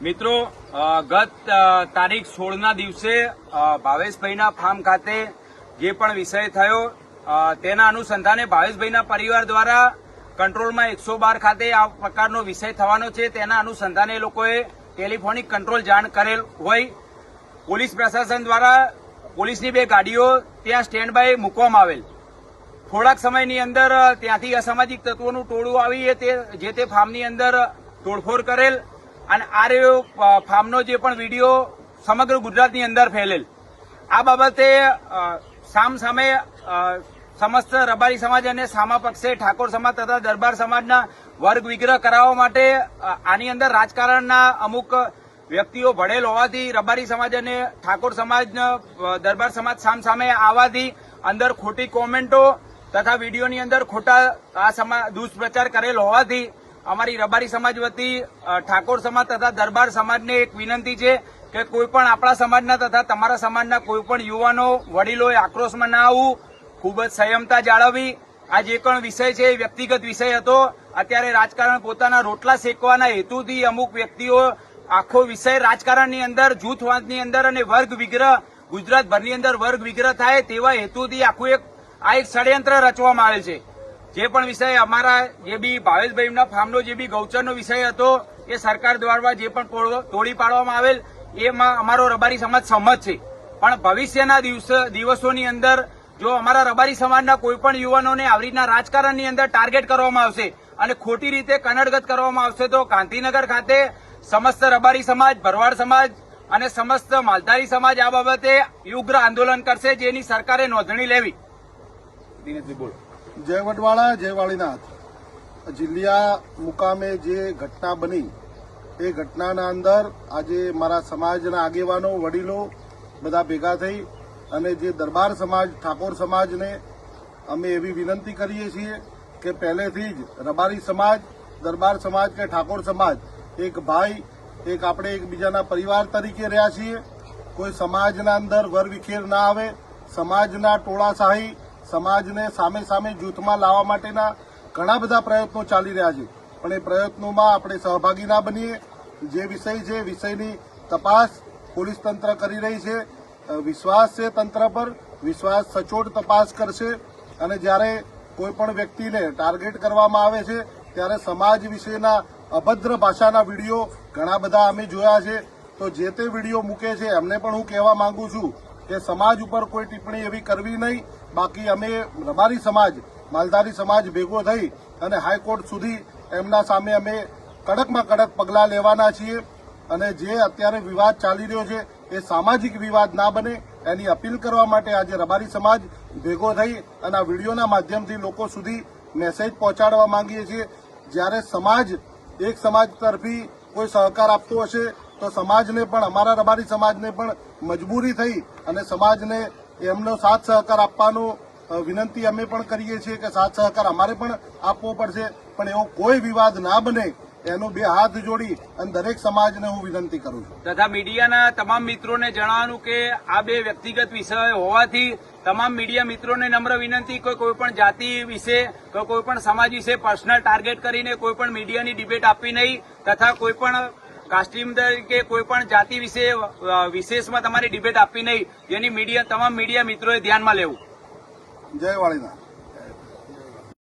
મિત્રો, ગત તારીખ 16ના દિવસે ભાવેશભાઈના ફાર્મ ખાતે જે પણ વિષય થયો તેના અનુસંધાને ભાવેશભાઈના પરિવાર દ્વારા કંટ્રોલમાં 112 ખાતે આ પ્રકારનો વિષય થવાનો છે તેના અનુસંધાને એ લોકોએ ટેલિફોનિક કંટ્રોલ જાણ કરેલ હોય. પોલીસ પ્રશાસન દ્વારા પોલીસની 2 ગાડીઓ ત્યાં સ્ટેન્ડ બાય મૂકવામાં આવેલ. થોડાક સમયની અંદર ત્યાંથી અસામાજિક તત્વોનું ટોળું આવી જે તે ફાર્મની અંદર તોડફોડ કરેલ અને આ રહ્યો ફાર્મનો જે પણ વિડીયો સમગ્ર ગુજરાતની અંદર ફેલેલ. આ બાબતે સામે સમસ્ત રબારી સમાજ અને સામા પક્ષે ઠાકોર સમાજ તથા દરબાર સમાજના વર્ગ વિગ્રહ કરાવવા માટે આની અંદર રાજકારણના અમુક વ્યક્તિઓ ભળેલ હોવાથી રબારી સમાજ અને ઠાકોર સમાજ દરબાર સમાજ સામે આવવાથી અંદર ખોટી કોમેન્ટો તથા વિડીયોની અંદર ખોટા દુષ્પ્રચાર કરેલ હોવાથી અમારી રબારી સમાજ વતી ઠાકોર સમાજ તથા દરબાર સમાજને એક વિનંતી છે કે કોઈ પણ આપણા સમાજના તથા તમારા સમાજના કોઈ પણ યુવાનો વડીલોએ આક્રોશમાં ના આવવું, ખૂબ જ સંયમતા જાળવવી. આ જે પણ વિષય છે એ વ્યક્તિગત વિષય હતો. અત્યારે રાજકારણ પોતાના રોટલા શેકવાના હેતુથી અમુક વ્યક્તિઓ આખો વિષય રાજકારણની અંદર જૂથવાદની અંદર અને વર્ગ વિગ્રહ ગુજરાતભરની અંદર વર્ગ વિગ્રહ થાય તેવા હેતુથી આખું એક ષડયંત્ર રચવામાં આવેલ છે. જે પણ વિષય અમારા જે બી ભાવેશભાઈના ફાર્મનો જે બી ગૌચરનો વિષય હતો એ સરકાર દ્વારા જે પણ તોડી પાડવામાં આવેલ એમાં અમારો રબારી સમાજ સહમત છે. પણ ભવિષ્યના દિવસોની અંદર જો અમારા રબારી સમાજના કોઈ પણ યુવાનોને આવી રીતના રાજકારણની અંદર ટાર્ગેટ કરવામાં આવશે અને ખોટી રીતે કનડગત કરવામાં આવશે તો ગાંધીનગર ખાતે સમસ્ત રબારી સમાજ, ભરવાડ સમાજ અને સમસ્ત માલધારી સમાજ આ બાબતે ઉગ્ર આંદોલન કરશે, જેની સરકારે નોંધણી લેવી. દિનેશભાઈ બોલો. જય વડવાળા, જય વાળીનાથ. જિલ્લિયા મુકામે જે ઘટના બની એ ઘટનાના અંદર આજે મારા સમાજના આગેવાનો, વડીલો બધા ભેગા થઈ અને જે દરબાર સમાજ, ઠાકોર સમાજને અમે એવી વિનંતી કરીએ છીએ કે પહેલેથી જ રબારી સમાજ, દરબાર સમાજ કે ઠાકોર સમાજ એક ભાઈ, એક આપણે એકબીજાના પરિવાર તરીકે રહ્યા છીએ. કોઈ સમાજના અંદર વરવિખેર ના આવે, સમાજના ટોળાશાહી, સમાજને સામે જૂથમાં લાવવા માટેના ઘણા બધા પ્રયત્નો ચાલી રહ્યા છે. પણ એ પ્રયત્નોમાં આપણે સહભાગી ના બનીએ. જે વિષય છે વિષયની તપાસ પોલીસ તંત્ર કરી રહી છે. વિશ્વાસ છે તંત્ર પર, વિશ્વાસ સચોટ તપાસ કરશે અને જ્યારે કોઈ પણ વ્યક્તિને ટાર્ગેટ કરવામાં આવે છે ત્યારે સમાજ વિશેના અભદ્ર ભાષાના વિડીયો ઘણા બધા અમે જોયા છે. તો જે તે વિડીયો મૂકે છે એમને પણ હું કહેવા માંગુ છું કે સમાજ ઉપર કોઈ ટિપ્પણી એવી કરવી નહીં. બાકી અમે રબારી સમાજ, માલધારી સમાજ ભેગો થઈ અને હાઈકોર્ટ સુધી એમના સામે અમે કડકમાં કડક પગલાં લેવાના છીએ. અને જે અત્યારે વિવાદ ચાલી રહ્યો છે એ સામાજિક વિવાદ ના બને એની અપીલ કરવા માટે આજે રબારી સમાજ ભેગો થઈ અને આ વિડીયોના માધ્યમથી લોકો સુધી મેસેજ પહોંચાડવા માંગીએ છીએ. જ્યારે સમાજ એક સમાજ તરફી કોઈ સહકાર આપતો હશે તો સમાજને પણ, અમારા રબારી સમાજને પણ મજબૂરી થઈ અને સમાજને એમનો સાથ સહકાર આપવાનો વિનંતી અમે પણ કરીએ છીએ કે સાથ સહકાર અમારે પણ આપવો પડશે. પણ એવો કોઈ વિવાદ ના બને એનો 2 હાથ જોડી અને દરેક સમાજને હું વિનંતી કરું છું. તથા મીડિયાના તમામ મિત્રોને જણાવવાનું કે આ 2 વ્યક્તિગત વિષય હોવાથી તમામ મીડિયા મિત્રોને નમ્ર વિનંતી કે કોઈ પણ જાતિ વિશે કે કોઈ પણ સમાજ વિશે પર્સનલ ટાર્ગેટ કરીને કોઈ પણ મીડિયાની ડિબેટ આપવી નહીં તથા કોઈ પણ કાસ્ટિમ તરીકે કોઈ પણ જાતિ વિશે વિશેષમાં તમારી ડિબેટ આપવી નહીં, જેની તમામ મીડિયા મિત્રોએ ધ્યાનમાં લેવું. જય વાળીનાથ.